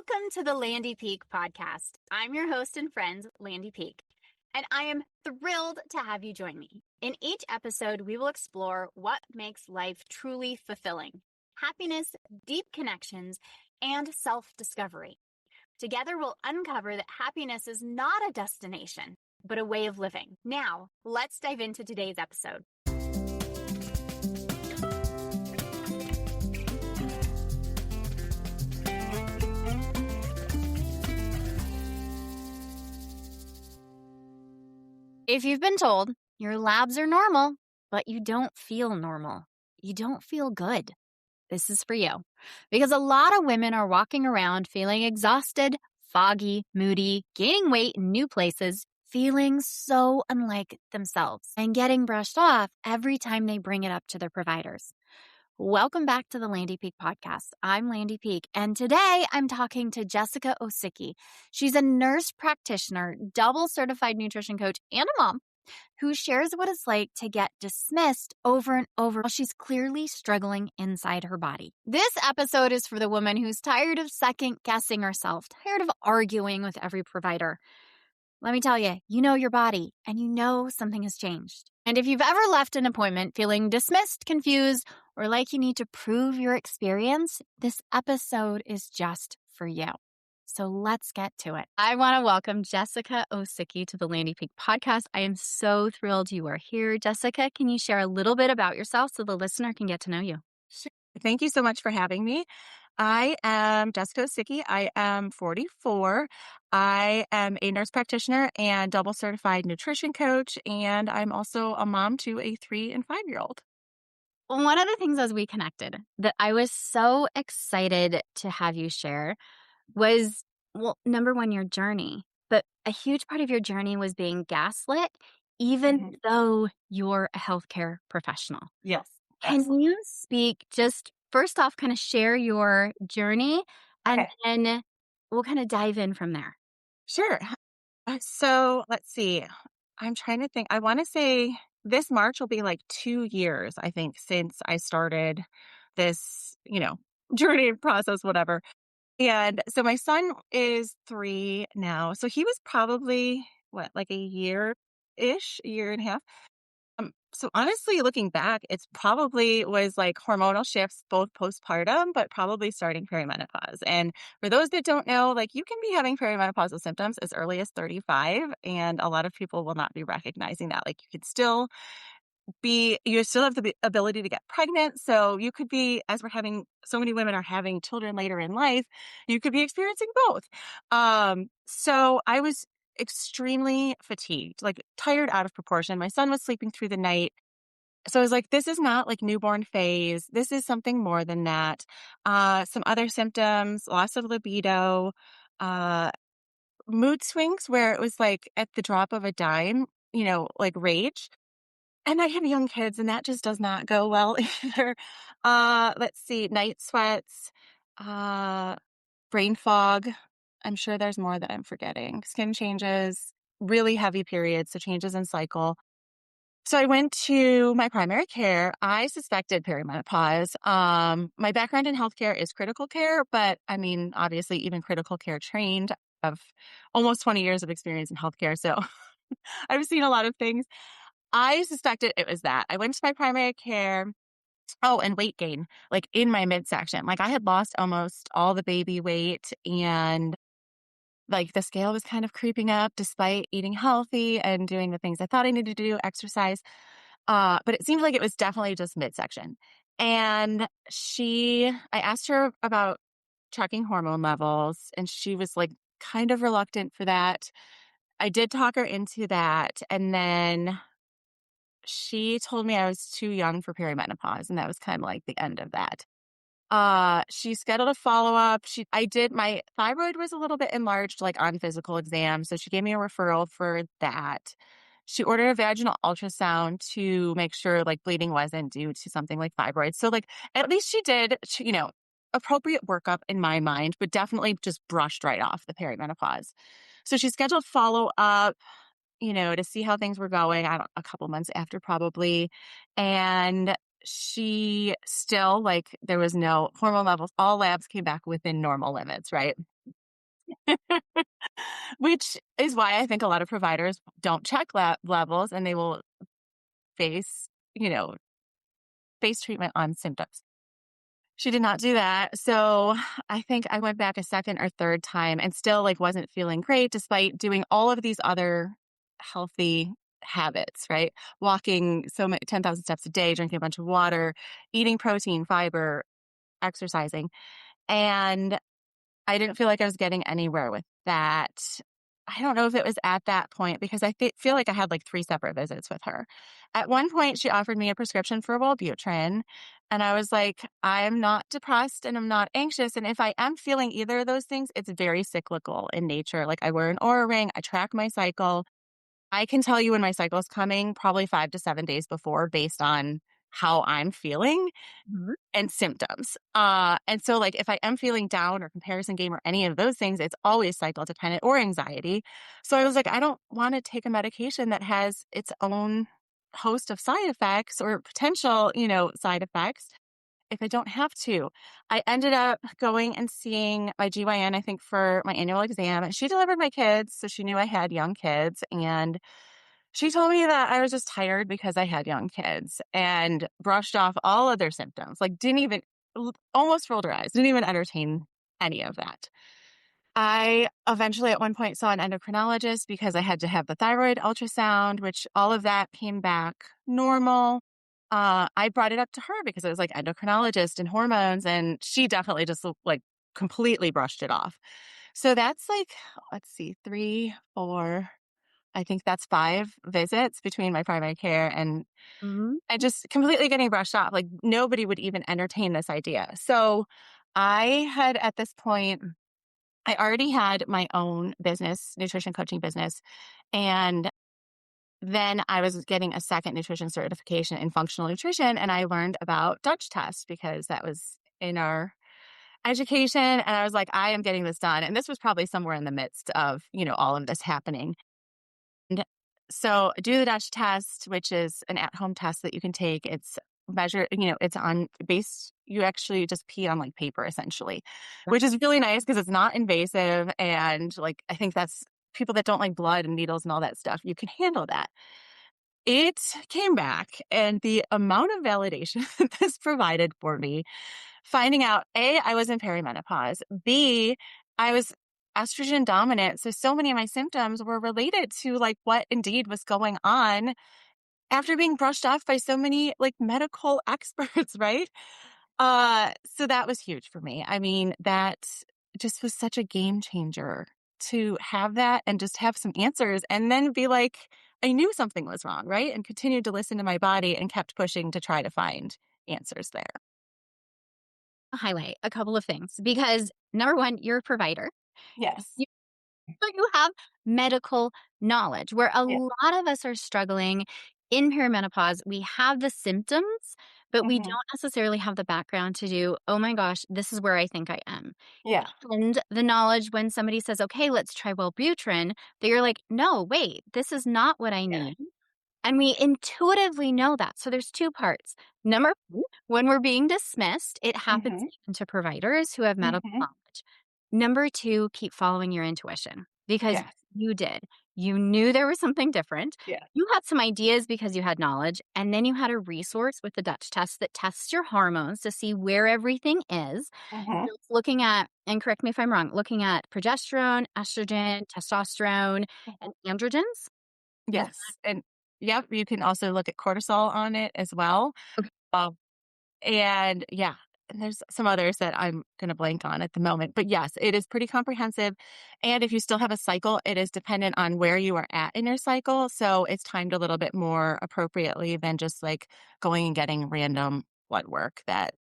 Welcome to the Landy Peek Podcast. I'm your host and friend, Landy Peek, and I am thrilled to have you join me. In each episode, we will explore what makes life truly fulfilling: happiness, deep connections, and self-discovery. Together, we'll uncover that happiness is not a destination, but a way of living. Now, let's dive into today's episode. If you've been told your labs are normal, but you don't feel normal, you don't feel good, this is for you. Because a lot of women are walking around feeling exhausted, foggy, moody, gaining weight in new places, feeling so unlike themselves, and getting brushed off every time they bring it up to their providers. Welcome back to the Landy Peek Podcast. I'm Landy Peek, and today I'm talking to Jessica Osicki. She's a nurse practitioner, double certified nutrition coach, and a mom who shares what it's like to get dismissed over and over while she's clearly struggling inside her body. This episode is for the woman who's tired of second-guessing herself, tired of arguing with every provider. Let me tell you, you know your body, and you know something has changed. And if you've ever left an appointment feeling dismissed, confused, or like you need to prove your experience, this episode is just for you. So let's get to it. I want to welcome Jessica Osicki to the Landy Peek Podcast. I am so thrilled you are here. Jessica, can you share a little bit about yourself so the listener can get to know you? Sure. Thank you so much for having me. I am Jessica Osicki. I am 44. I am a nurse practitioner and double certified nutrition coach, and I'm also a mom to a 3 and 5-year-old. One of the things as we connected that I was so excited to have you share was, well, number one, your journey. But a huge part of your journey was being gaslit, even though you're a healthcare professional. Yes. Can you speak, just first off, kind of share your journey, and then we'll kind of dive in from there. Sure. So let's see. I'm trying to think. I want to say this March will be like 2 years, I think, since I started this, journey process, whatever. And so my son is 3 now. So he was probably, like a year-ish, a year and a half. So honestly, looking back, it's probably was like hormonal shifts, both postpartum, but probably starting perimenopause. And for those that don't know, like you can be having perimenopausal symptoms as early as 35, and a lot of people will not be recognizing that. Like you still have the ability to get pregnant. So you could be, as so many women are having children later in life, you could be experiencing both. So I was extremely fatigued, like tired out of proportion. My son was sleeping through the night. So I was like, this is not like newborn phase. This is something more than that. Some other symptoms: loss of libido, mood swings where it was like at the drop of a dime, like rage. And I have young kids, and that just does not go well either. Let's see, night sweats, brain fog. I'm sure there's more that I'm forgetting. Skin changes, really heavy periods, so changes in cycle. So I went to my primary care. I suspected perimenopause. My background in healthcare is critical care, but I mean, obviously, even critical care trained. I have almost 20 years of experience in healthcare, so I've seen a lot of things. I suspected it was that. I went to my primary care. Oh, and weight gain, like in my midsection. Like I had lost almost all the baby weight, and like the scale was kind of creeping up despite eating healthy and doing the things I thought I needed to do, exercise. But it seemed like it was definitely just midsection. And I asked her about checking hormone levels, and she was like kind of reluctant for that. I did talk her into that. And then she told me I was too young for perimenopause, and that was kind of like the end of that. She scheduled a follow-up. My thyroid was a little bit enlarged, like on physical exam. So she gave me a referral for that. She ordered a vaginal ultrasound to make sure like bleeding wasn't due to something like fibroids. So like, at least she did, appropriate workup in my mind, but definitely just brushed right off the perimenopause. So she scheduled follow-up, to see how things were going, a couple months after probably. And she still, like, there was no hormone levels. All labs came back within normal limits, right? Which is why I think a lot of providers don't check levels and they will base, you know, base treatment on symptoms. She did not do that. So I think I went back a second or third time and still like wasn't feeling great despite doing all of these other healthy habits, right? Walking 10,000 steps a day, drinking a bunch of water, eating protein, fiber, exercising. And I didn't feel like I was getting anywhere with that. I don't know if it was at that point because I feel like I had like 3 separate visits with her. At one point, she offered me a prescription for Wellbutrin, and I was like, "I'm not depressed and I'm not anxious, and if I am feeling either of those things, it's very cyclical in nature. Like I wear an Oura ring, I track my cycle. I can tell you when my cycle is coming probably 5 to 7 days before based on how I'm feeling Mhm. and symptoms. And so like if I am feeling down or comparison game or any of those things, it's always cycle dependent or anxiety. So I was like, I don't want to take a medication that has its own host of side effects or potential, side effects if I don't have to. I ended up going and seeing my GYN, I think, for my annual exam. And she delivered my kids, so she knew I had young kids. And she told me that I was just tired because I had young kids and brushed off all other symptoms, like didn't even, almost rolled her eyes, didn't even entertain any of that. I eventually at one point saw an endocrinologist because I had to have the thyroid ultrasound, which all of that came back normal. I brought it up to her because it was like endocrinologist and hormones, and she definitely just like completely brushed it off. So that's like, let's see, 3, 4, I think that's 5 visits between my primary care Mhm. and just completely getting brushed off. Like nobody would even entertain this idea. So I had at this point, I already had my own business, nutrition coaching business. And then I was getting a second nutrition certification in functional nutrition. And I learned about Dutch test because that was in our education. And I was like, I am getting this done. And this was probably somewhere in the midst of, all of this happening. And so do the Dutch test, which is an at-home test that you can take. It's measured, it's on base. You actually just pee on like paper essentially, which is really nice because it's not invasive. And like, I think that's people that don't like blood and needles and all that stuff, you can handle that. It came back and the amount of validation that this provided for me, finding out A, I was in perimenopause, B, I was estrogen dominant. So many of my symptoms were related to like what indeed was going on after being brushed off by so many like medical experts, right? So that was huge for me. I mean, that just was such a game changer to have that and just have some answers and then be like, I knew something was wrong, right? And continued to listen to my body and kept pushing to try to find answers there. Highlight a couple of things because number one, you're a provider. Yes. You, so you have medical knowledge where a Yeah. lot of us are struggling in perimenopause. We have the symptoms, but we Hmm. don't necessarily have the background to do, oh my gosh, this is where I think I am. Yeah. And the knowledge when somebody says, okay, let's try Wellbutrin, that you're like, no, wait, this is not what I Yeah. need. And we intuitively know that. So there's 2 parts. Number 1, when we're being dismissed, it happens Hmm. even to providers who have medical Hmm. knowledge. Number 2, keep following your intuition because Yes. you did. You knew there was something different. Yes. You had some ideas because you had knowledge, and then you had a resource with the Dutch test that tests your hormones to see where everything is. Hmm. So it's looking at, and correct me if I'm wrong, looking at progesterone, estrogen, testosterone, and androgens. Is Yes. And yep, you can also look at cortisol on it as well. that okay? Um, and yeah, and there's some others that I'm going to blank on at the moment. But yes, it is pretty comprehensive. And if you still have a cycle, it is dependent on where you are at in your cycle. So it's timed a little bit more appropriately than just like going and getting random blood work that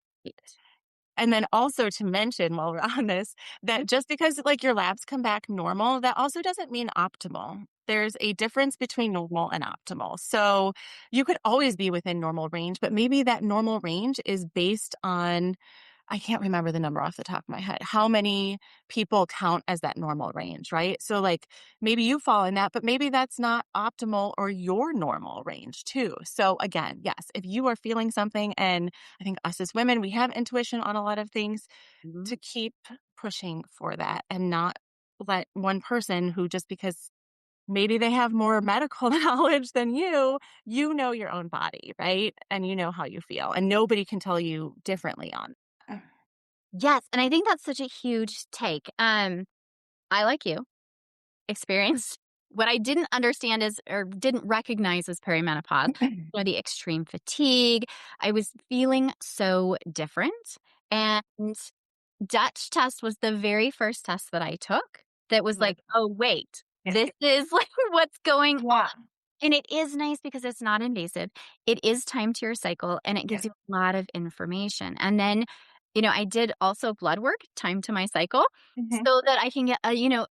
and then also to mention while we're on this, that just because like your labs come back normal, that also doesn't mean optimal. There's a difference between normal and optimal. So you could always be within normal range, but maybe that normal range is based on, I can't remember the number off the top of my head, how many people count as that normal range, right? So like maybe you fall in that, but maybe that's not optimal or your normal range too. So again, yes, if you are feeling something, and I think us as women, we have intuition on a lot of things, Mhm. to keep pushing for that and not let one person who, just because maybe they have more medical knowledge than you know your own body, right? And you know how you feel, and nobody can tell you differently on. Yes, and I think that's such a huge take. I, like you, experienced what I didn't understand is or didn't recognize as perimenopause, or the extreme fatigue. I was feeling so different. And Dutch test was the very first test that I took that was like, oh, wait, this is like what's going on. And it is nice because it's not invasive. It is timed to your cycle and it gives you a lot of information. And then, I did also blood work timed to my cycle so that I can get,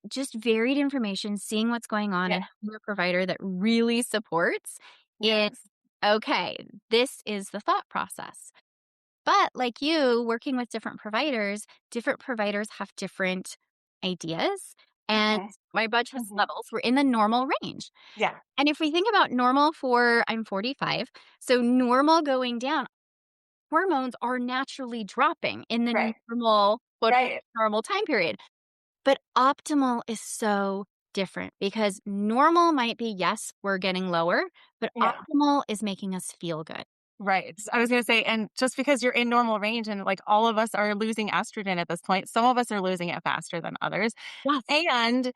just varied information, seeing what's going on and having a provider that really supports in, okay, this is the thought process. But like you, working with different providers have different ideas. And my blood test levels were in the normal range. Yeah. And if we think about normal I'm 45, so normal going down, hormones are naturally dropping in the normal, normal time period. But optimal is so different because normal might be, yes, we're getting lower, but optimal is making us feel good. Right. I was going to say, and just because you're in normal range and like all of us are losing estrogen at this point, some of us are losing it faster than others. Yes. And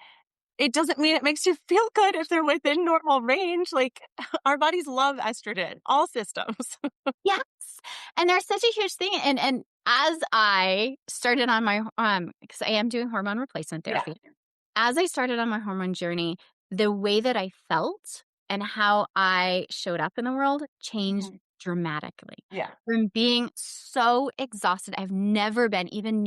it doesn't mean it makes you feel good if they're within normal range. Like our bodies love estrogen, all systems. Yes. And there's such a huge thing. And as I started on my, because I am doing hormone replacement therapy, as I started on my hormone journey, the way that I felt and how I showed up in the world changed dramatically. Yeah. From being so exhausted, I've never been even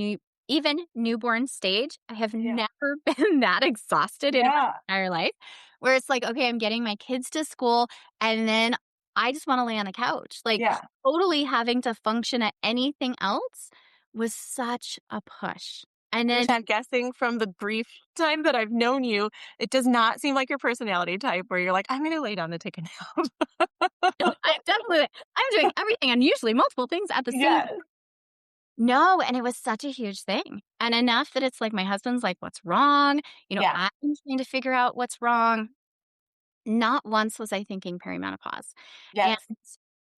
newborn stage. I have never been that exhausted in my entire life. Where it's like, okay, I'm getting my kids to school, and then I just want to lay on the couch. Like totally having to function at anything else was such a push. And then Which I'm guessing from the brief time that I've known you, it does not seem like your personality type where you're like, I'm going to lay down and take a nap. I'm doing everything and usually multiple things at the same time. No, and it was such a huge thing. And enough that it's like my husband's like, what's wrong? I'm trying to figure out what's wrong. Not once was I thinking perimenopause. And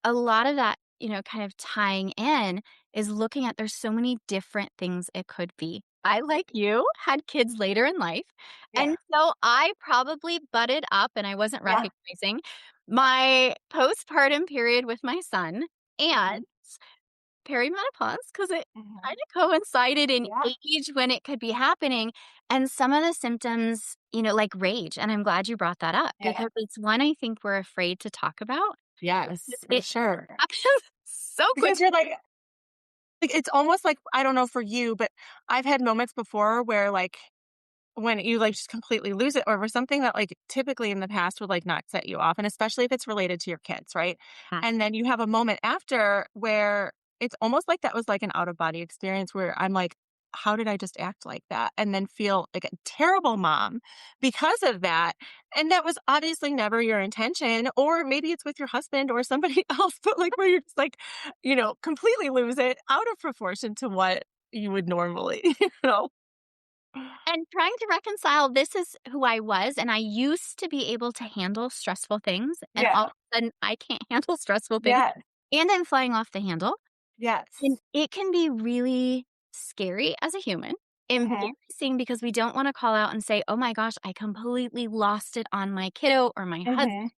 a lot of that, kind of tying in is looking at there's so many different things it could be. I, like you, had kids later in life. And so I probably butted up and I wasn't recognizing my postpartum period with my son and perimenopause because it kind of coincided in age when it could be happening. And some of the symptoms, like rage. And I'm glad you brought that up because it's one I think we're afraid to talk about. Yes, for sure. So quick. Because you're like, it's almost like, I don't know for you, but I've had moments before where like, when you like just completely lose it over something that like typically in the past would like not set you off. And especially if it's related to your kids, right? And then you have a moment after where it's almost like that was like an out of body experience where I'm like, how did I just act like that? And then feel like a terrible mom because of that. And that was obviously never your intention. Or maybe it's with your husband or somebody else, but like where you're just like, completely lose it out of proportion to what you would normally, And trying to reconcile this is who I was. And I used to be able to handle stressful things. And all of a sudden, I can't handle stressful things. And I'm flying off the handle. And it can be really scary as a human. Embarrassing because we don't want to call out and say, oh my gosh, I completely lost it on my kiddo or my husband.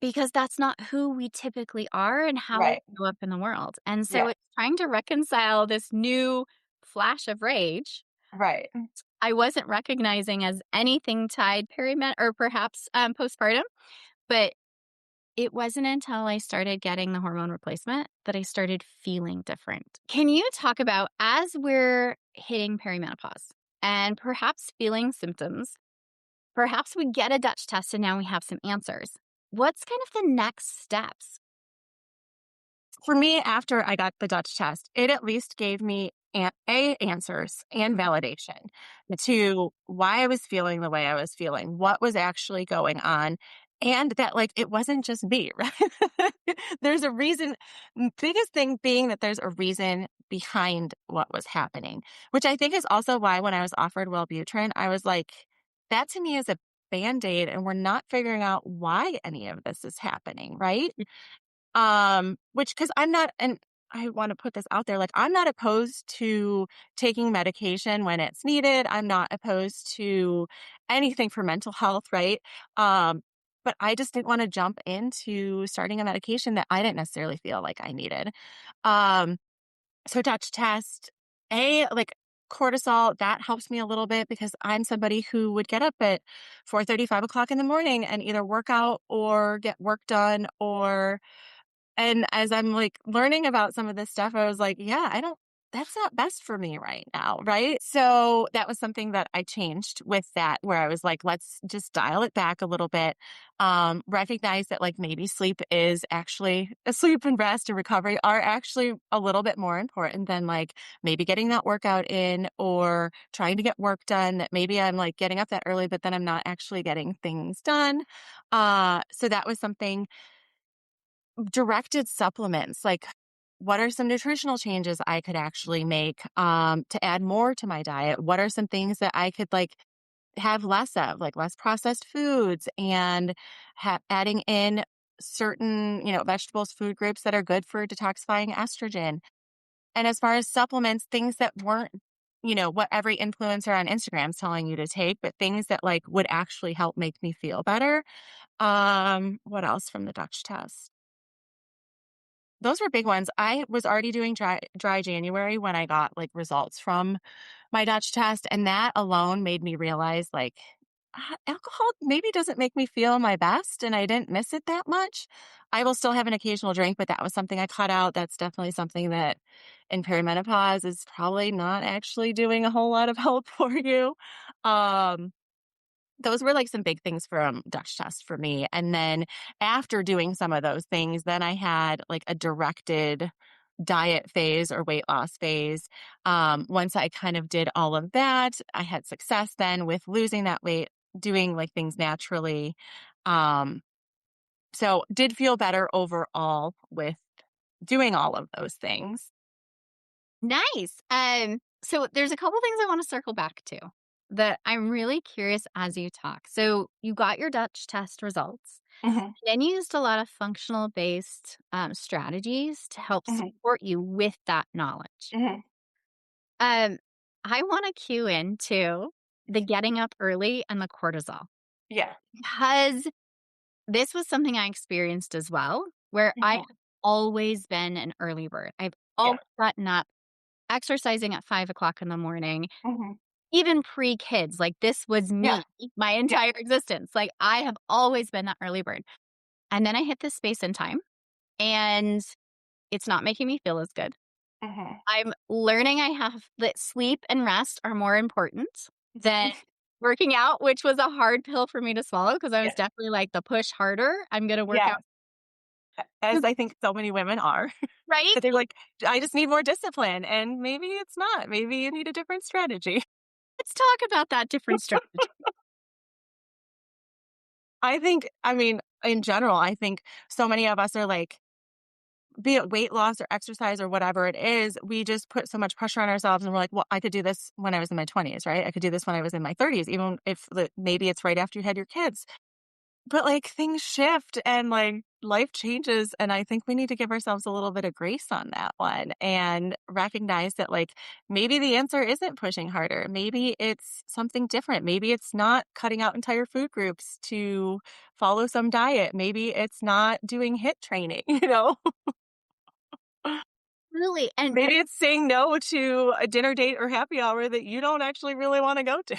Because that's not who we typically are and how we show up in the world. And so it's trying to reconcile this new flash of rage. I wasn't recognizing as anything tied or perhaps postpartum, but it wasn't until I started getting the hormone replacement that I started feeling different. Can you talk about as we're hitting perimenopause and perhaps feeling symptoms, perhaps we get a Dutch test and now we have some answers. What's kind of the next steps? For me, after I got the Dutch test, it at least gave me answers and validation to why I was feeling the way I was feeling, what was actually going on. And that, like, it wasn't just me, right? There's a reason. Biggest thing being that there's a reason behind what was happening, which I think is also why when I was offered Wellbutrin, I was like, that to me is a band-aid, and we're not figuring out why any of this is happening, right? Which, because I'm not, and I want to put this out there, like, I'm not opposed to taking medication when it's needed. I'm not opposed to anything for mental health, right? Um, but I just didn't want to jump into starting a medication that I didn't necessarily feel like I needed. Um, so Dutch test, like cortisol, that helps me a little bit because I'm somebody who would get up at 4:30, 5 o'clock in the morning and either work out or get work done, or and as I'm, like, learning about some of this stuff, I was like, "Yeah, I don't that's not best for me right now," right? So, that was something that I changed with that, where I was like, "Let's just dial it back a little bit." Recognize that, like, maybe sleep and rest and recovery are actually a little bit more important than, like, maybe getting that workout in or trying to get work done, that maybe I'm, like, getting up that early, but then I'm not actually getting things done. So that was something. Directed supplements, like, what are some nutritional changes I could actually make, to add more to my diet? What are some things that I could, like, have less of, like less processed foods, and adding in certain, vegetables, food groups that are good for detoxifying estrogen. And as far as supplements, things that weren't, what every influencer on Instagram is telling you to take, but things that, like, would actually help make me feel better. What else from the Dutch test? Those were big ones. I was already doing dry January when I got, like, results from my Dutch test, and that alone made me realize, like, alcohol maybe doesn't make me feel my best, and I didn't miss it that much. I will still have an occasional drink, but that was something I cut out. That's definitely something that in perimenopause is probably not actually doing a whole lot of help for you. Um those were, like, some big things from Dutch test for me, and then after doing some of those things, then I had, like, a directed diet phase or weight loss phase. Once I kind of did all of that, I had success then with losing that weight, doing, like, things naturally. Um, so did feel better overall with doing all of those things. Nice. So there's a couple things I want to circle back to that I'm really curious as you talk. So you got your Dutch test results. Mhm, Then you used a lot of functional based strategies to help mhm, support you with that knowledge. mhm. Um, I want to cue into the getting up early and the cortisol Yeah. because this was something I experienced as well, where I Mhm. have always been an early bird. I've Yeah. always gotten up exercising at 5 o'clock in the morning, Mhm. even pre kids. Like, this was Yeah. me my Yeah. entire existence. Like, I have always been that early bird. And then I hit this space and time, and it's not making me feel as good. Mhm. I'm learning I have that sleep and rest are more important than working out, which was a hard pill for me to swallow because I was Yeah. definitely like the push harder. I'm going to work Yeah. out. As I think so many women are, Right? that they're like, "I just need more discipline," and maybe it's not. Maybe you need a different strategy. Let's talk about that different strategy. I mean, in general, I think so many of us are like, be it weight loss or exercise or whatever it is, we just put so much pressure on ourselves and we're like, "Well, I could do this when I was in my 20s, right? I could do this when I was in my 30s, even if maybe it's right after you had your kids." But, like, things shift and, like, life changes, and I think we need to give ourselves a little bit of grace on that one and recognize that, like, maybe the answer isn't pushing harder. Maybe it's something different. Maybe it's not cutting out entire food groups to follow some diet. Maybe it's not doing HIIT training, you know? Really. And Maybe it's saying no to a dinner date or happy hour that you don't actually really wanna go to.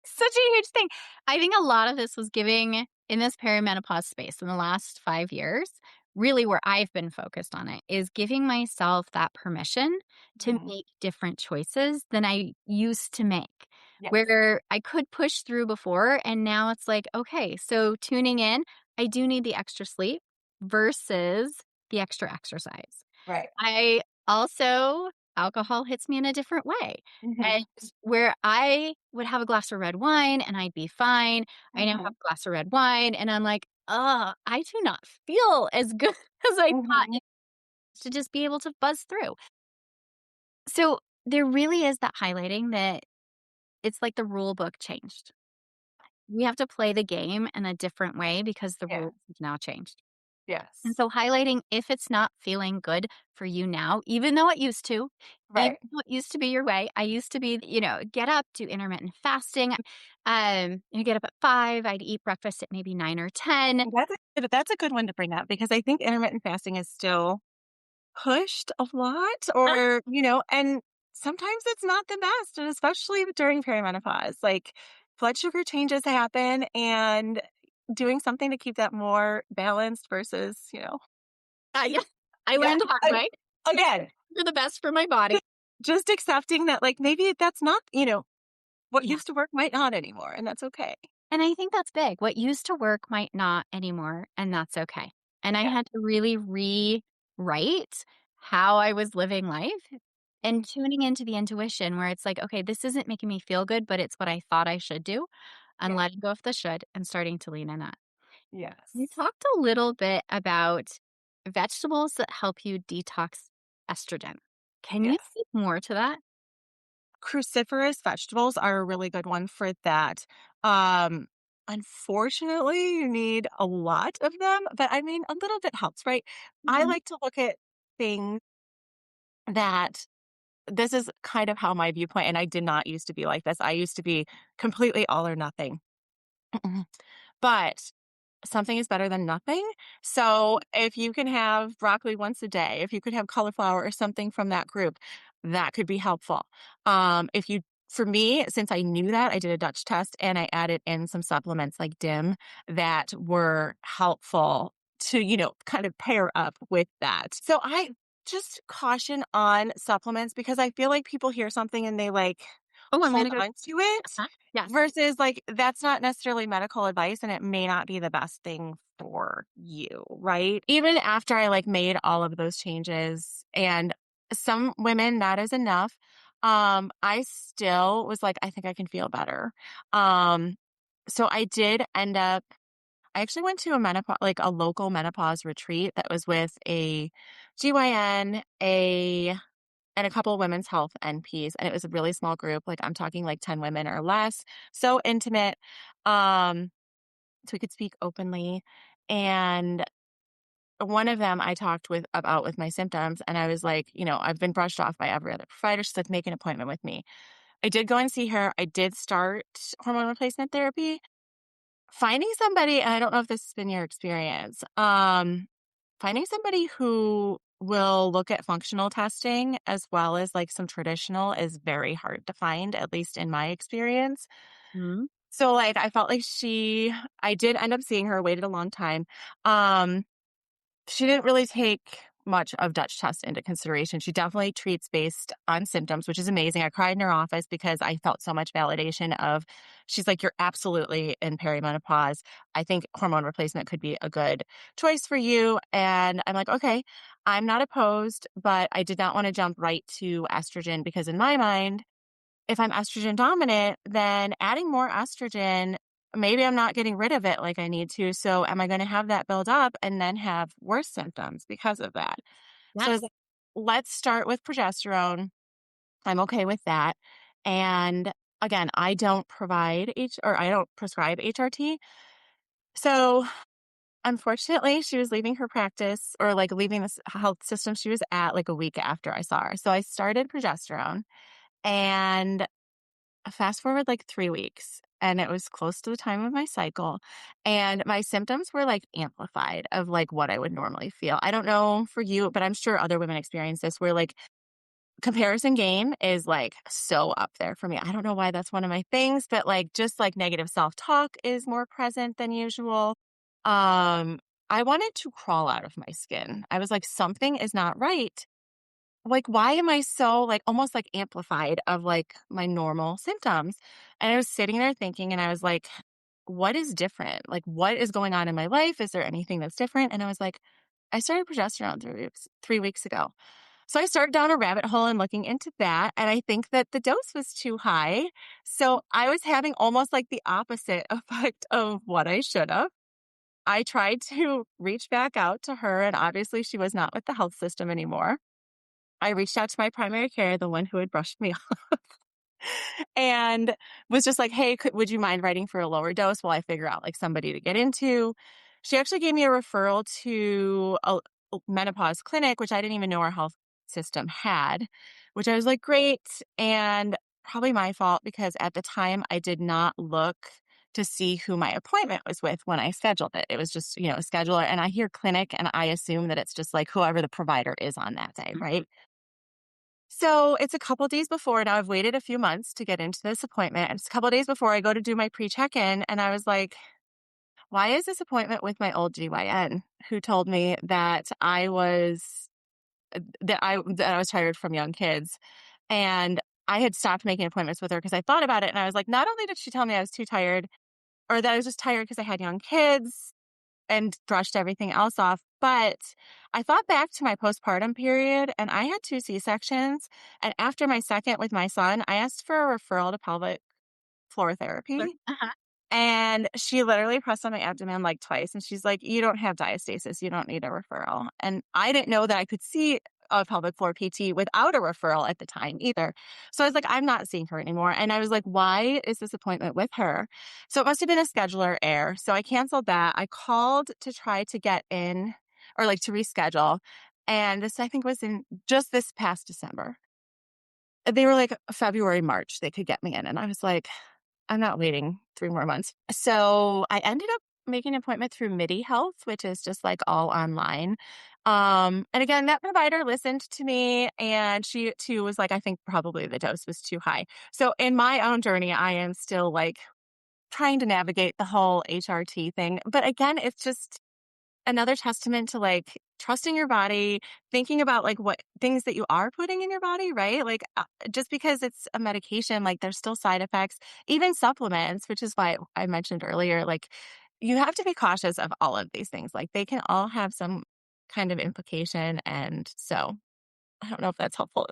such a huge thing. I think a lot of this was giving in this perimenopause space in the last 5 years, really where I've been focused on it is giving myself that permission to Mhm. make different choices than I used to make, Yes. where I could push through before. And now it's like, okay, so tuning in, I do need the extra sleep versus the extra exercise. Right. I also alcohol hits me in a different way. Mhm. And where I would have a glass of red wine and I'd be fine. I now have Mhm. a glass of red wine and I'm like, I do not feel as good as I thought Mhm. to just be able to buzz through. So there really is that highlighting that it's like the rule book changed. We have to play the game in a different way because the Yeah. rules have now changed. And Yes. so highlighting if it's not feeling good for you now, even though it used to, even Right. though it used to be your way. I used to be, get up, do intermittent fasting. Get up at 5. I'd eat breakfast at maybe 9 or 10. That's a good one to bring up because I think intermittent fasting is still pushed a lot or, and sometimes it's not the best, and especially during perimenopause, like blood sugar changes happen and doing something to keep that more balanced versus, Yeah, I yeah, learned the hard way. again, You're the best for my body. just accepting that like maybe that's not, what Yeah. used to work might not anymore, and that's okay. And I think that's big. What used to work might not anymore, and that's okay. And I Yeah. had to really rewrite how I was living life and tuning into the intuition where it's like, okay, this isn't making me feel good, but it's what I thought I should do, and Yeah. letting go of the should and starting to lean in that. You Yes. talked a little bit about vegetables that help you detox estrogen. Can you Yes. speak more to that? Cruciferous vegetables are a really good one for that. Um, Unfortunately, you need a lot of them, but I mean, a little bit helps, right? I Mhm. like to look at things that this is kind of how my viewpoint, and I did not used to be like this. I used to be completely all or nothing. But something is better than nothing. So if you can have broccoli once a day, if you could have cauliflower or something from that group, that could be helpful. If you For me, since I knew that, I did a Dutch test and I added in some supplements like DIM that were helpful to, kind of pair up with that. So I just caution on supplements because I feel like people hear something and they like Oh, I'm hold gonna go. on to it Huh? Yes. versus like that's not necessarily medical advice and it may not be the best thing for you, right? Even after I like made all of those changes and some women that is enough, I still was like I think I can feel better. Um so I did end up I actually went to a menopause like a local menopause retreat that was with a GYN, and a couple of women's health NPs, and it was a really small group, like, I'm talking, like, 10 women or less, so intimate, um, so we could speak openly, and one of them I talked with my symptoms, and I was like, "I've been brushed off by every other provider." She's like, "Make an appointment with me." I did go and see her, I did start hormone replacement therapy. Finding somebody and I don't know if this has been your experience, finding somebody who will look at functional testing as well as, like, some traditional is very hard to find, at least in my experience. Mhm. So, like, I felt like I did end up seeing her, waited a long time. Um, she didn't really take much of Dutch test into consideration. She definitely treats based on symptoms, which is amazing. I cried in her office because I felt so much validation of she's like, "You're absolutely in perimenopause. I think hormone replacement could be a good choice for you." And I'm like, "Okay, I'm not opposed, but I did not want to jump right to estrogen because in my mind, if I'm estrogen dominant, then adding more estrogen, maybe I'm not getting rid of it like I need to. So am I going to have that build up and then have worse symptoms because of that?" So I was Yes. like, let's start with progesterone. I'm okay with that. And again, I don't prescribe HRT. So unfortunately, she was leaving her practice or like leaving this health system she was at like a week after I saw her. So I started progesterone and fast forward like 3 weeks, and it was close to the time of my cycle, and my symptoms were, like, amplified of, like, what I would normally feel. I don't know for you, but I'm sure other women experience this where, like, comparison game is, like, so up there for me. I don't know why that's one of my things, but, like, just, like, negative self-talk is more present than usual. Um, I wanted to crawl out of my skin. I was like, "Something is not right." Like, why am I so, like, almost, like, amplified of, like, my normal symptoms? And I was sitting there thinking, and I was like, "What is different? Like, what is going on in my life? Is there anything that's different?" And I was like, I started progesterone 3 weeks ago. So I started down a rabbit hole and looking into that. And I think that the dose was too high. So I was having almost like the opposite effect of what I should have. I tried to reach back out to her, and obviously she was not with the health system anymore. I reached out to my primary care, the one who had brushed me off, and was just like, "Hey, would you mind writing for a lower dose while I figure out like somebody to get into?" She actually gave me a referral to a menopause clinic, which I didn't even know our health system had, which I was like, "Great." And probably my fault because at the time I did not look to see who my appointment was with when I scheduled it. It was just, a scheduler. And I hear clinic and I assume that it's just like whoever the provider is on that day, Mhm. right? So it's a couple days before. Now I've waited a few months to get into this appointment. And it's a couple days before I go to do my pre check in. And I was like, why is this appointment with my old GYN who told me that I was tired from young kids? And I had stopped making appointments with her because I thought about it. And I was like, not only did she tell me I was too tired or that I was just tired because I had young kids and brushed everything else off. But I thought back to my postpartum period and I had 2 C-sections. And after my second with my son, I asked for a referral to pelvic floor Sure. therapy. Uh-huh. And she literally pressed on my abdomen like twice. And she's like, you don't have diastasis. You don't need a referral. And I didn't know that I could see a pelvic floor PT without a referral at the time either. So I was like, I'm not seeing her anymore. And I was like, why is this appointment with her? So it must have been a scheduler error. So I canceled that. I called to try to get in or like to reschedule. And this, I think, was in just this past December. They were like February, March, they could get me in. And I was like, I'm not waiting 3 more months. So I ended up making an appointment through MIDI Health, which is just like all online. And again, that provider listened to me and she too was like, I think probably the dose was too high. So in my own journey, I am still like trying to navigate the whole HRT thing. But again, it's just another testament to like trusting your body, thinking about like what things that you are putting in your body, right? Like just because it's a medication, like there's still side effects, even supplements, which is why I mentioned earlier, like you have to be cautious of all of these things. Like they can all have some kind of implication. And so I don't know if that's helpful.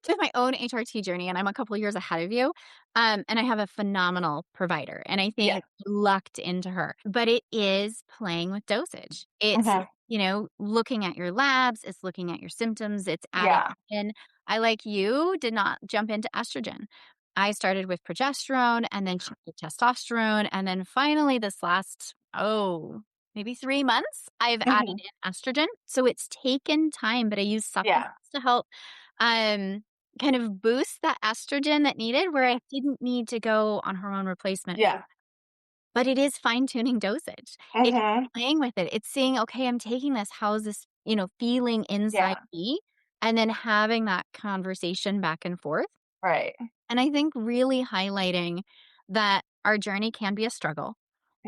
With my own HRT journey, and I'm a couple years ahead of you. And I have a phenomenal provider, and I Yeah. think lucked into her. But it is playing with dosage. It's, Mhm. looking at your labs, it's looking at your symptoms, it's adding Yeah. in. I, like you, did not jump into estrogen. I started with progesterone and then shifted to testosterone. And then finally, this last, maybe 3 months, I've added Mhm. in estrogen. So it's taken time, but I use supplements Yeah. to help. Um, kind of boost that estrogen that needed where I didn't need to go on hormone replacement. Yeah. But it is fine-tuning dosage. It's Mhm. playing with it. It's saying, "Okay, I'm taking this. How is this, feeling inside Yeah. me?" And then having that conversation back and forth. Right. And I think really highlighting that our journey can be a struggle,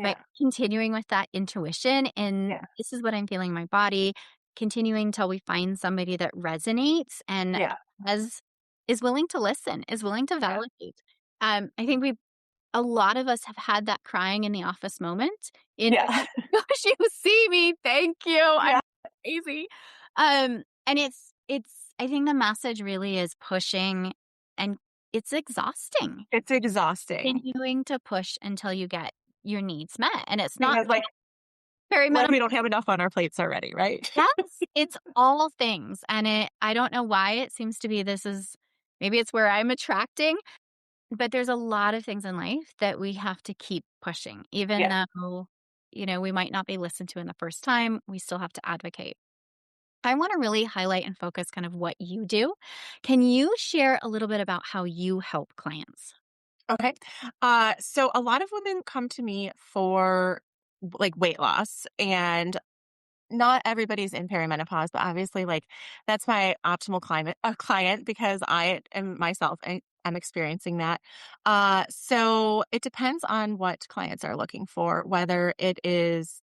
but Yeah. continuing with that intuition and Yeah. this is what I'm feeling in my body, continuing till we find somebody that resonates and Yeah. has is willing to listen, is willing to Yeah. validate. I think a lot of us have had that crying in the office moment in Yeah. gosh, you see me, thank you, I'm Yeah. crazy. And it's I think the message really is pushing and it's exhausting, It's exhausting. continuing to push until you get your needs met, and it's not Because, like, what if perimenopause. we don't have enough on our plates already, right? Yes, it's all things, and I don't know why it seems to be this is maybe it's where I'm attracting. But there's a lot of things in life that we have to keep pushing, even Yeah. though, we might not be listened to in the first time, we still have to advocate. I want to really highlight and focus kind of what you do. Can you share a little bit about how you help clients? Okay. So a lot of women come to me for like weight loss and not everybody's in perimenopause, but obviously like that's my optimal client because I am myself and I'm experiencing that. So it depends on what clients are looking for, whether it is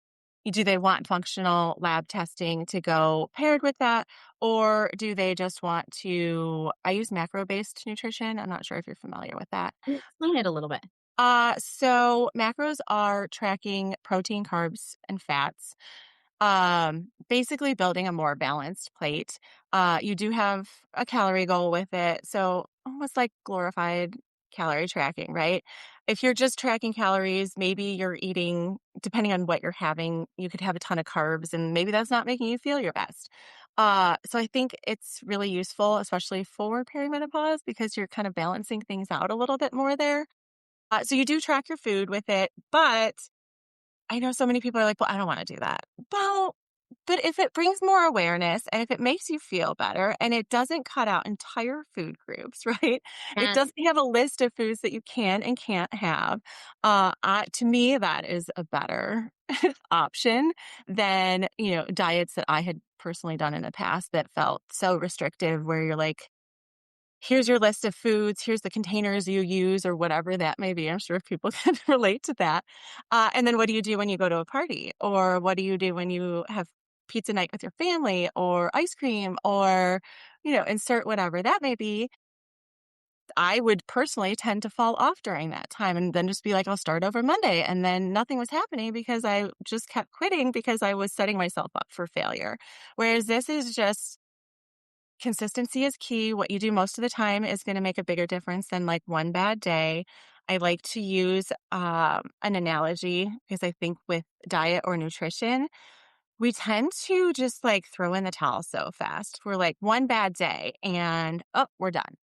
do they want functional lab testing to go paired with that, or do they just want to? I use macro based nutrition. I'm not sure if you're familiar with that. Explain it a little bit. So macros are tracking protein, carbs, and fats Basically building a more balanced plate. You do have a calorie goal with it. So almost like glorified calorie tracking, right? If you're just tracking calories, maybe you're eating, depending on what you're having, you could have a ton of carbs and maybe that's not making you feel your best. So I think it's really useful, especially for perimenopause, because you're kind of balancing things out a little bit more there. So you do track your food with it, but I know so many people are like, well, I don't want to do that. Well, but if it brings more awareness and if it makes you feel better and it doesn't cut out entire food groups, right? It And doesn't have a list of foods that you can and can't have. To me, that is a better option than, diets that I had personally done in the past that felt so restrictive where you're like, here's your list of foods, here's the containers you use or whatever that may be. I'm sure people can relate to that. And then what do you do when you go to a party? Or what do you do when you have pizza night with your family or ice cream or, insert whatever that may be? I would personally tend to fall off during that time and then just be like, I'll start over Monday. And then nothing was happening because I just kept quitting because I was setting myself up for failure. Whereas this is just consistency is key. What you do most of the time is going to make a bigger difference than like one bad day. I like to use an analogy because I think with diet or nutrition, we tend to just like throw in the towel so fast. We're like one bad day and oh, we're done.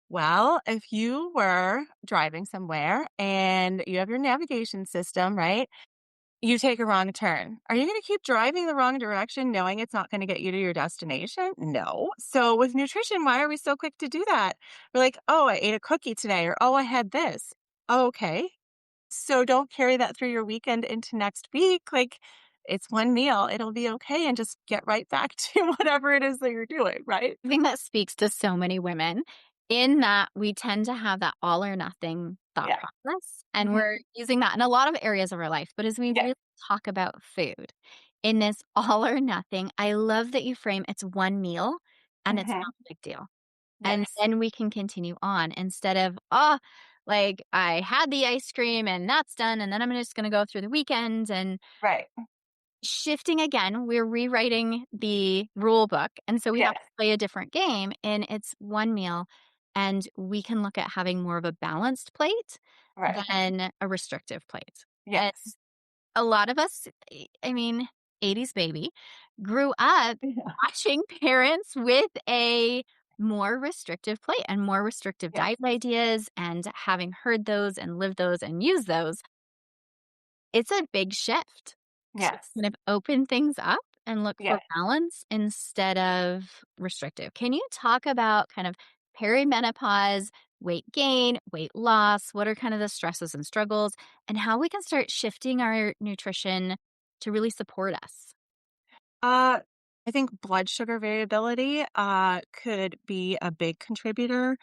Well, if you were driving somewhere and you have your navigation system, right? You take a wrong turn. Are you going to keep driving the wrong direction knowing it's not going to get you to your destination? No. So with nutrition, why are we so quick to do that? We're like, oh, I ate a cookie today, or oh, I had this. Okay. So don't carry that through your weekend into next week. Like it's one meal, it'll be okay. And just get right back to whatever it is that you're doing, right? I think that speaks to so many women in that we tend to have that all or nothing thought Yeah. process. And Mhm. we're using that in a lot of areas of our life. But as we Yeah. really talk about food in this all or nothing, I love that you frame it's one meal and it's Hmm. not a big deal. And Yes. then we can continue on instead of, oh, like I had the ice cream and that's done. And then I'm just going to go through the weekend and Right. shifting again. We're rewriting the rule book. And so we have Yes. to play a different game and it's one meal. And we can look at having more of a balanced plate Right. than a restrictive plate. And Yes. a lot of us, I mean, 80s baby, grew up Yeah. watching parents with a more restrictive plate and more restrictive Yes. diet ideas and having heard those and lived those and used those. It's a big shift to Yes. kind of open things up and look for Yes. balance instead of restrictive. Can you talk about kind of perimenopause, weight gain, weight loss? What are kind of the stresses and struggles, and how we can start shifting our nutrition to really support us? I think blood sugar variability could be a big contributor.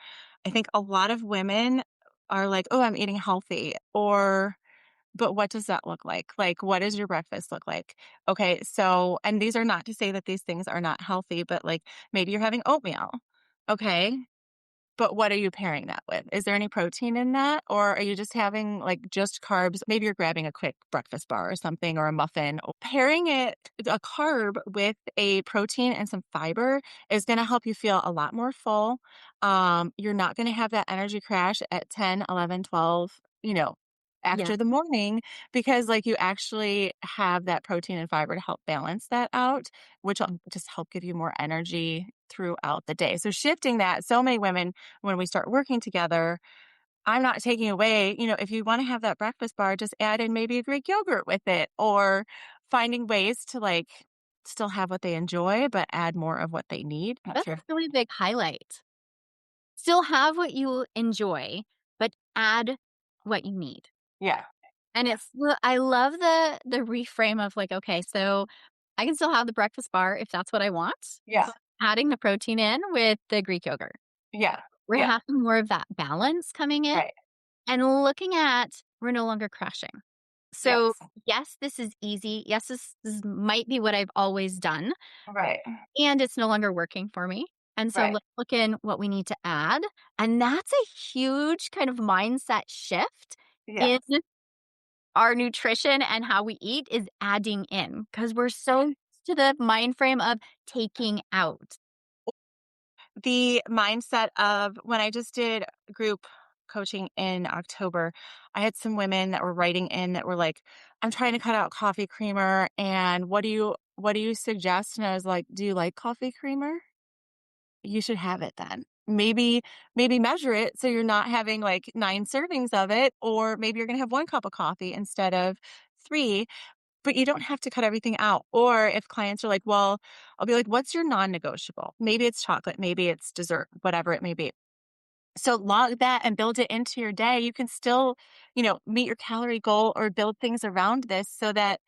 I think a lot of women are like, oh, I'm eating healthy, or but what does that look like? Like, what does your breakfast look like? Okay, so, and these are not to say that these things are not healthy, but like maybe you're having oatmeal. Okay, but what are you pairing that with? Is there any protein in that? Or are you just having like just carbs? Maybe you're grabbing a quick breakfast bar or something or a muffin. Pairing a carb with a protein and some fiber is going to help you feel a lot more full. You're not going to have that energy crash at 10, 11, 12. Yeah. After the morning, because like you actually have that protein and fiber to help balance that out, which will just help give you more energy throughout the day. So shifting that, so many women when we start working together, I'm not taking away, if you want to have that breakfast bar, just add in maybe a Greek yogurt with it or finding ways to like still have what they enjoy, but add more of what they need. Not That's sure. a really big highlight. Still have what you enjoy, but add what you need. Yeah. And I love the reframe of like, okay, so I can still have the breakfast bar if that's what I want, Yeah. but adding the protein in with the Greek yogurt. Yeah. We're Yeah. having more of that balance coming in Right. and looking at we're no longer crashing. So, Yes. yes, this is easy. Yes, this might be what I've always done, Right. and it's no longer working for me. And so Right. let's look in what we need to add. And that's a huge kind of mindset shift in Yes. our nutrition and how we eat is adding in because we're so to the mind frame of taking out? The mindset of when I just did group coaching in October, I had some women that were writing in that were like, "I'm trying to cut out coffee creamer, and what do you suggest?" And I was like, "Do you like coffee creamer? You should have it then. Maybe measure it so you're not having like 9 servings of it, or maybe you're gonna have 1 cup of coffee instead of 3, but you don't have to cut everything out." Or if clients are like, "Well," I'll be like, "What's your non-negotiable?" Maybe it's chocolate, maybe it's dessert, whatever it may be. So log that and build it into your day. You can still, meet your calorie goal or build things around this so that,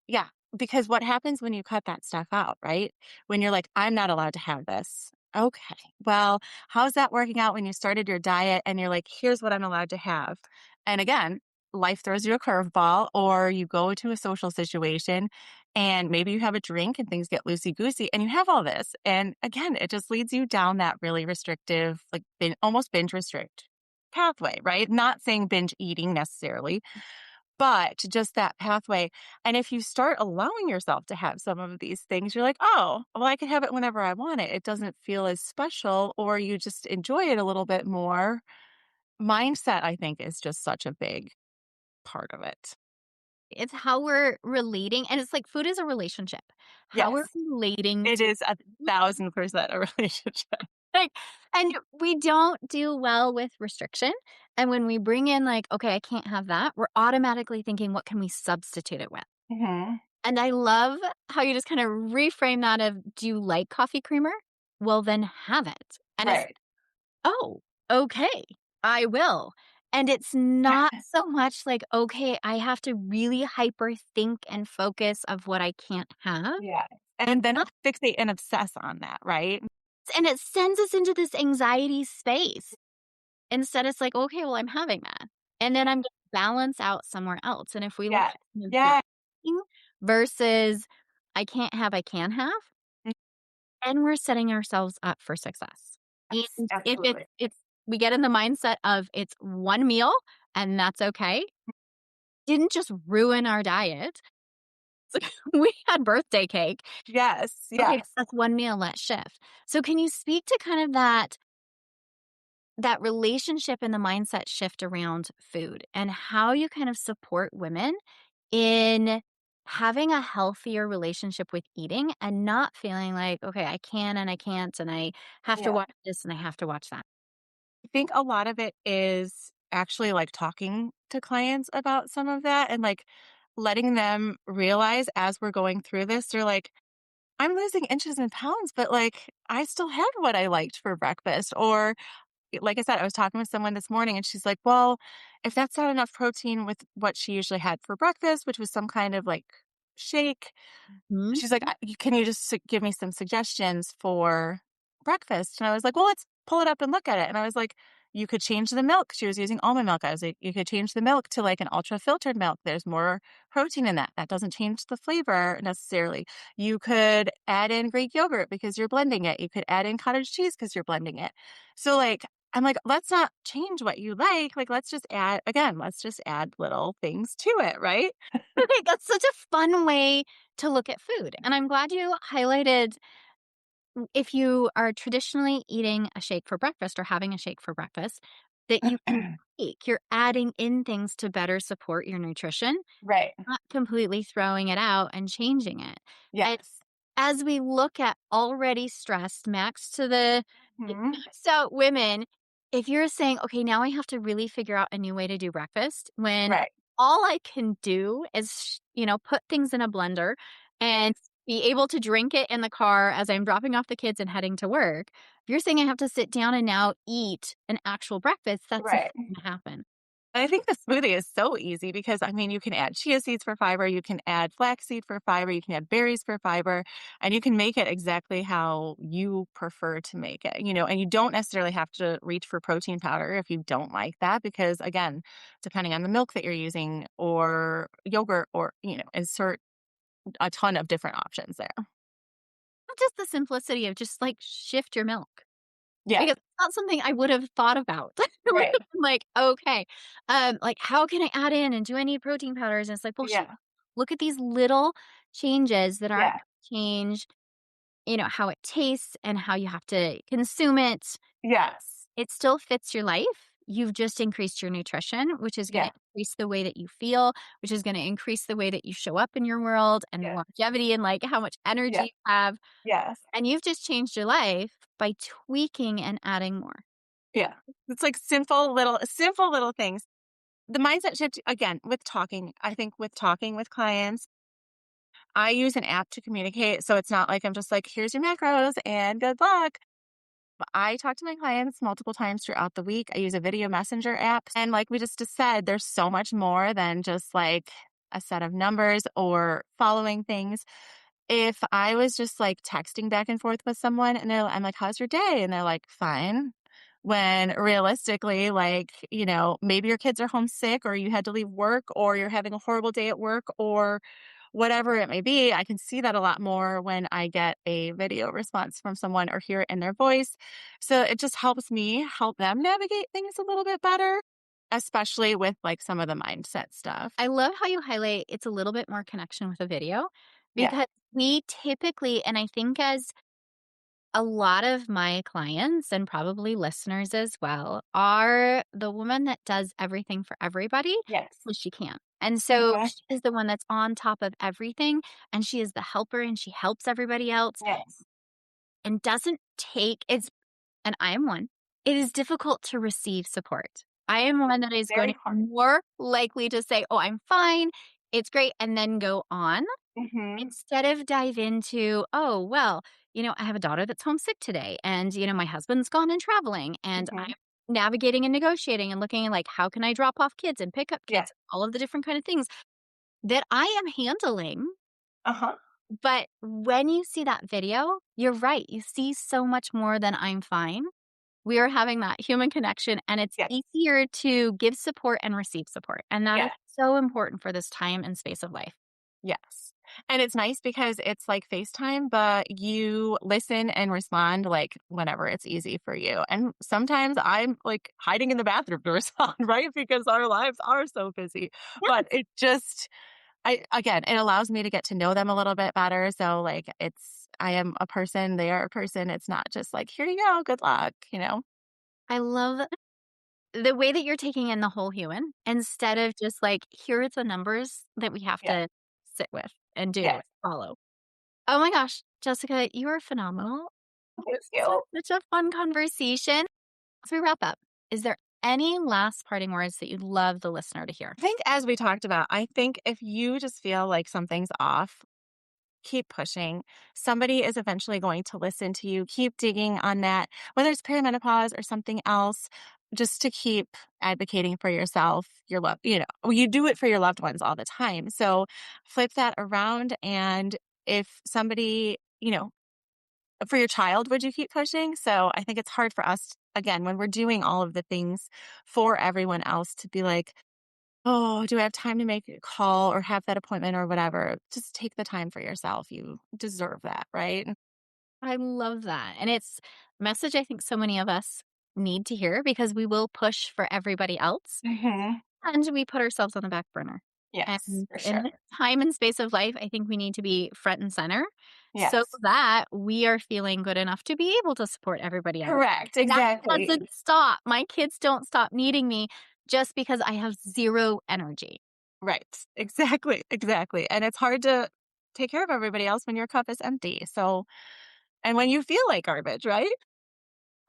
yeah, because what happens when you cut that stuff out, right? When you're like, "I'm not allowed to have this." Okay. Well, how's that working out when you started your diet and you're like, "Here's what I'm allowed to have." And again, life throws you a curveball, or you go to a social situation and maybe you have a drink and things get loosey goosey and you have all this. And again, it just leads you down that really restrictive, like almost binge restrict pathway, right? Not saying binge eating necessarily, but just that pathway. And if you start allowing yourself to have some of these things, you're like, "Oh, well, I can have it whenever I want it. It doesn't feel as special," or you just enjoy it a little bit more. Mindset, I think, is just such a big part of it. It's how we're relating, and it's like food is a relationship. How we're Yes, relating it to is 1,000% a relationship. like, and we don't do well with restriction. And when we bring in like, okay, I can't have that, we're automatically thinking, what can we substitute it with? Mhm. And I love how you just kind of reframe that of, do you like coffee creamer? Well, then have it. And it's, Right. oh, okay, I will. And it's not so much like, okay, I have to really hyper think and focus of what I can't have. Yeah. And then fixate and obsess on that, right? And it sends us into this anxiety space. Instead, it's like, okay, well, I'm having that. And then I'm gonna balance out somewhere else. And if we look Yeah. at kind of Yeah. balancing versus I can't have, I can have, Mm, and we're setting ourselves up for success. yes, And if absolutely. it's we get in the mindset of it's one meal and that's okay, didn't just ruin our diet. It's like we had birthday cake. Yes, Okay, yes. that's one meal, let's shift. So can you speak to kind of that relationship and the mindset shift around food and how you kind of support women in having a healthier relationship with eating and not feeling like, okay, I can and I can't, and I have to Yeah. watch this and I have to watch that. I think a lot of it is actually like talking to clients about some of that and like letting them realize as we're going through this, they're like, "I'm losing inches and pounds, but like I still have what I liked for breakfast." Or like I said, I was talking with someone this morning and she's like, "Well, if that's not enough protein with what she usually had for breakfast, which was some kind of like shake," Mhm. she's like, Can you just give me some suggestions for breakfast?" And I was like, "Well, let's pull it up and look at it." And I was like, "You could change the milk." She was using almond milk. I was like, "You could change the milk to like an ultra filtered milk. There's more protein in that. That doesn't change the flavor necessarily. You could add in Greek yogurt because you're blending it. You could add in cottage cheese because you're blending it." So, like, I'm like, let's not change what you like. Like, let's just add little things to it, right? Okay, that's such a fun way to look at food. And I'm glad you highlighted if you are traditionally eating a shake for breakfast or having a shake for breakfast, that you can tweak. You're adding in things to better support your nutrition, Right. not completely throwing it out and changing it. And Yes. as we look at already stressed, max to the Mhm. so women, if you're saying, okay, now I have to really figure out a new way to do breakfast when Right. all I can do is, put things in a blender and Yes. be able to drink it in the car as I'm dropping off the kids and heading to work. If you're saying I have to sit down and now eat an actual breakfast, that's not Right. going to happen. I think the smoothie is so easy because I mean, you can add chia seeds for fiber, you can add flaxseed for fiber, you can add berries for fiber, and you can make it exactly how you prefer to make it, and you don't necessarily have to reach for protein powder if you don't like that, because again, depending on the milk that you're using or yogurt or, insert a ton of different options there. Not just the simplicity of just like shift your milk. Yeah. Because it's not something I would have thought about. It would Right. have been like, okay, like how can I add in and do I need protein powders? And it's like, well, Yeah. look at these little changes that aren't Yeah. change, how it tastes and how you have to consume it. Yes. It still fits your life. You've just increased your nutrition, which is going Yeah. to increase the way that you feel, which is going to increase the way that you show up in your world and Yeah. longevity and like how much energy Yeah. you have. Yes. And you've just changed your life by tweaking and adding more. Yeah. It's like simple little things. The mindset shift again with talking. I think with talking with clients, I use an app to communicate. So it's not like I'm just like, here's your macros and good luck. But I talk to my clients multiple times throughout the week. I use a video messenger app. And like we just said, there's so much more than just like a set of numbers or following things. If I was just like texting back and forth with someone and I'm like, how's your day? And they're like, fine. When realistically, like, maybe your kids are homesick or you had to leave work or you're having a horrible day at work or whatever it may be, I can see that a lot more when I get a video response from someone or hear it in their voice. So it just helps me help them navigate things a little bit better, especially with like some of the mindset stuff. I love how you highlight it's a little bit more connection with a video Yeah. because we typically, and I think as a lot of my clients and probably listeners as well, are the woman that does everything for everybody Yes. when she can. And so Mhm. she is the one that's on top of everything and she is the helper and she helps everybody else Yes. and doesn't take it's and I am one. It is difficult to receive support. I am one that is going Very to be hard. more likely to say, "Oh, I'm fine. It's great," and then go on Mhm. instead of dive into, "Oh, well, I have a daughter that's homesick today and, my husband's gone and traveling and Mhm. I'm navigating and negotiating and looking at like how can I drop off kids and pick up Yeah. kids, all of the different kind of things that I am handling." Uh-huh. But when you see that video, you're right. You see so much more than I'm fine. We are having that human connection and it's Yes. easier to give support and receive support. And that is Yeah. so important for this time and space of life. Yes. And it's nice because it's like FaceTime, but you listen and respond like whenever it's easy for you. And sometimes I'm like hiding in the bathroom to respond, right? Because our lives are so busy. But it just it allows me to get to know them a little bit better. So like I am a person, they are a person. It's not just like, here you go, good luck. I love the way that you're taking in the whole human instead of just like, here are the numbers that we have Yeah. to sit with and do Yes. and follow. Oh my gosh, Jessica, you are phenomenal. Thank This was you. such a fun conversation. As we wrap up, is there any last parting words that you'd love the listener to hear? I think as we talked about, I think if you just feel like something's off, keep pushing. Somebody is eventually going to listen to you. Keep digging on that, whether it's perimenopause or something else, just to keep advocating for yourself, your love. You do it for your loved ones all the time. So flip that around. And if somebody, for your child, would you keep pushing? So I think it's hard for us, again, when we're doing all of the things for everyone else to be like, oh, do I have time to make a call or have that appointment or whatever? Just take the time for yourself. You deserve that, right? I love that. And it's a message I think so many of us need to hear because we will push for everybody else Hmm. and we put ourselves on the back burner. Yes, And for in sure. this time and space of life, I think we need to be front and center so Yes. that we are feeling good enough to be able to support everybody else. Correct. That Exactly. doesn't stop. My kids don't stop needing me just because I have zero energy. Right. Exactly. Exactly. And it's hard to take care of everybody else when your cup is empty. So, and when you feel like garbage, right?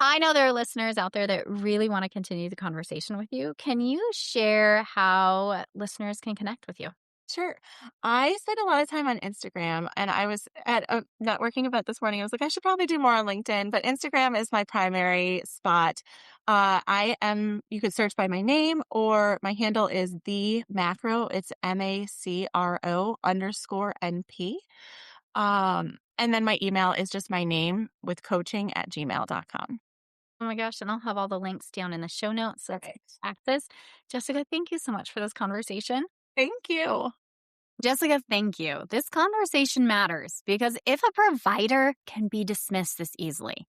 I know there are listeners out there that really want to continue the conversation with you. Can you share how listeners can connect with you? Sure. I spend a lot of time on Instagram and I was at a networking event this morning. I was like, I should probably do more on LinkedIn, but Instagram is my primary spot. You could search by my name or my handle is the macro. It's MACRO_NP. And then my email is just my name with coaching@gmail.com. Oh my gosh, and I'll have all the links down in the show notes so to Perfect. access. Jessica, thank you so much for this conversation. Thank you. Jessica, thank you. This conversation matters because if a provider can be dismissed this easily,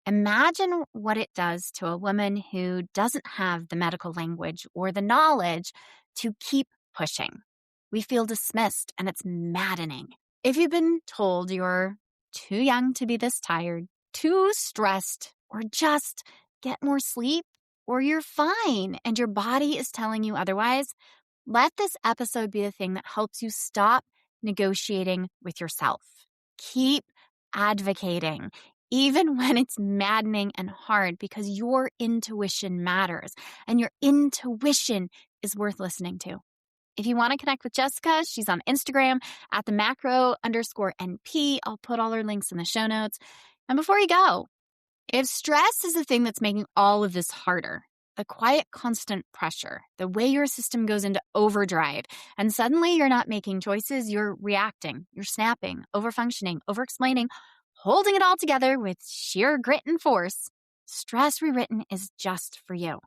imagine what it does to a woman who doesn't have the medical language or the knowledge to keep pushing. We feel dismissed and it's maddening. If you've been told you're too young to be this tired, too stressed, or just get more sleep, or you're fine and your body is telling you otherwise, let this episode be the thing that helps you stop negotiating with yourself. Keep advocating, even when it's maddening and hard, because your intuition matters and your intuition is worth listening to. If you want to connect with Jessica, she's on Instagram at the macro_NP. I'll put all her links in the show notes. And before you go, if stress is the thing that's making all of this harder, the quiet, constant pressure, the way your system goes into overdrive, and suddenly you're not making choices, you're reacting, you're snapping, overfunctioning, overexplaining, holding it all together with sheer grit and force, Stress Rewritten is just for you.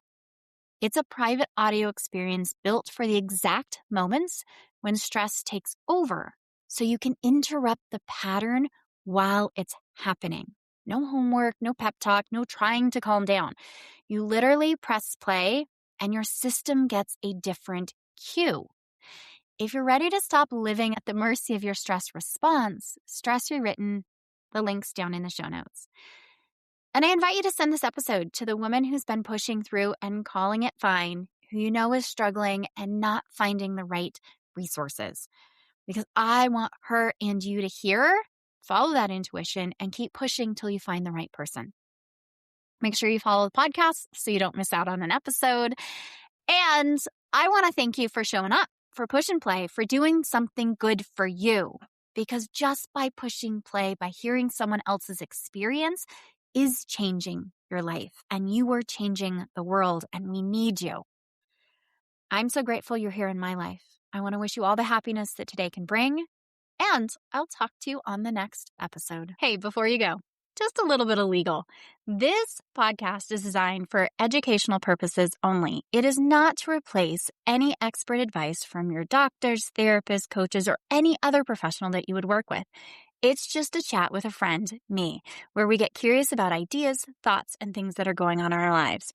It's a private audio experience built for the exact moments when stress takes over, so you can interrupt the pattern while it's happening. No homework, no pep talk, no trying to calm down. You literally press play and your system gets a different cue. If you're ready to stop living at the mercy of your stress response, Stress Rewritten, the link's down in the show notes. And I invite you to send this episode to the woman who's been pushing through and calling it fine, who you know is struggling and not finding the right resources. Because I want her and you to hear, follow that intuition, and keep pushing till you find the right person. Make sure you follow the podcast so you don't miss out on an episode. And I want to thank you for showing up, for push and play, for doing something good for you. Because just by pushing play, by hearing someone else's experience, is changing your life, and you are changing the world, and we need you. I'm so grateful you're here in my life. I want to wish you all the happiness that today can bring, and I'll talk to you on the next episode. Hey, before you go, just a little bit of legal. This podcast is designed for educational purposes only. It is not to replace any expert advice from your doctors, therapists, coaches, or any other professional that you would work with. It's just a chat with a friend, me, where we get curious about ideas, thoughts, and things that are going on in our lives.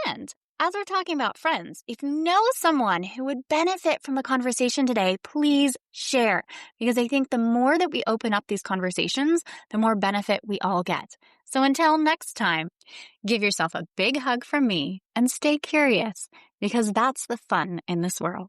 And as we're talking about friends, if you know someone who would benefit from the conversation today, please share. Because I think the more that we open up these conversations, the more benefit we all get. So until next time, give yourself a big hug from me and stay curious, because that's the fun in this world.